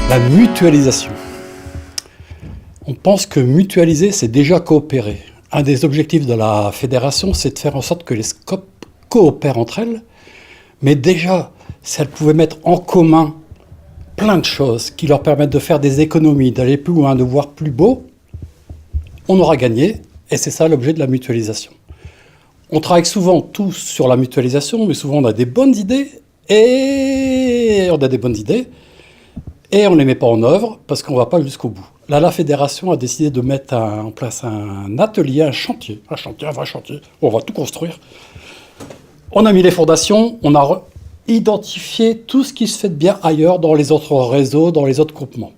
La mutualisation. On pense que mutualiser, c'est déjà coopérer. Un des objectifs de la fédération, c'est de faire en sorte que les SCOP coopèrent entre elles. Mais déjà, si elles pouvaient mettre en commun plein de choses qui leur permettent de faire des économies, d'aller plus loin, de voir plus beau, on aura gagné. Et c'est ça l'objet de la mutualisation. On travaille souvent tous sur la mutualisation, mais souvent on a des bonnes idées et on ne les met pas en œuvre parce qu'on ne va pas jusqu'au bout. Là, la fédération a décidé de mettre en place un atelier, un vrai chantier, où on va tout construire. On a mis les fondations, on a identifié tout ce qui se fait de bien ailleurs dans les autres réseaux, dans les autres groupements.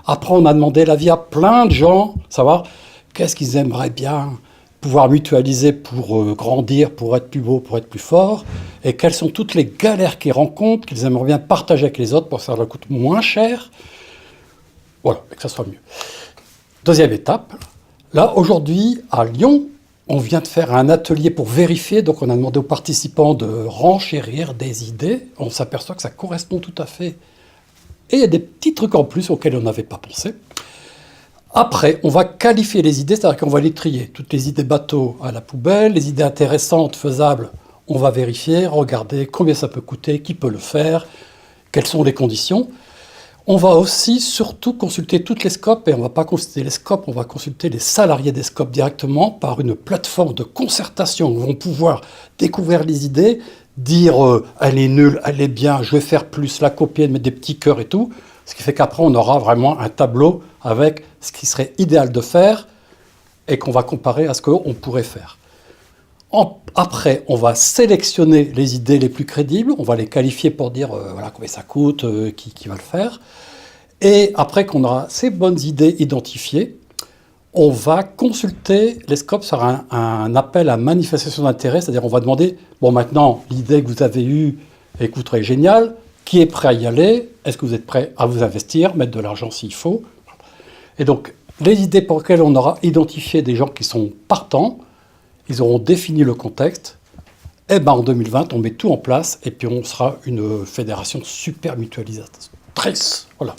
Après, on a demandé l'avis à plein de gens, savoir qu'est-ce qu'ils aimeraient bien pouvoir mutualiser pour grandir, pour être plus beau, pour être plus fort, et quelles sont toutes les galères qu'ils rencontrent, qu'ils aimeraient bien partager avec les autres pour que ça leur coûte moins cher. Voilà, et que ça soit mieux. Deuxième étape, là, aujourd'hui, à Lyon, on vient de faire un atelier pour vérifier, donc on a demandé aux participants de renchérir des idées, on s'aperçoit que ça correspond tout à fait, et il y a des petits trucs en plus auxquels on n'avait pas pensé. Après, on va qualifier les idées, c'est-à-dire qu'on va les trier. Toutes les idées bateaux à la poubelle, les idées intéressantes, faisables, on va vérifier, regarder combien ça peut coûter, qui peut le faire, quelles sont les conditions. On va aussi surtout consulter toutes les SCOP, et on ne va pas consulter les SCOP, on va consulter les salariés des SCOP directement par une plateforme de concertation où ils vont pouvoir découvrir les idées, dire elle est nulle, elle est bien, je vais faire plus, la copier, mettre des petits cœurs et tout. Ce qui fait qu'après, on aura vraiment un tableau avec ce qui serait idéal de faire et qu'on va comparer à ce qu'on pourrait faire. Après, on va sélectionner les idées les plus crédibles, on va les qualifier pour dire voilà combien ça coûte, qui va le faire. Et après qu'on aura ces bonnes idées identifiées, on va consulter les SCOP sur un appel à manifestation d'intérêt, c'est-à-dire on va demander, bon maintenant, l'idée que vous avez eue écouterait génial, qui est prêt à y aller? Est-ce que vous êtes prêt à vous investir, mettre de l'argent s'il faut? Et donc, les idées pour lesquelles on aura identifié des gens qui sont partants, ils auront défini le contexte, et ben en 2020, on met tout en place, et puis on sera une fédération super mutualisatrice. Voilà.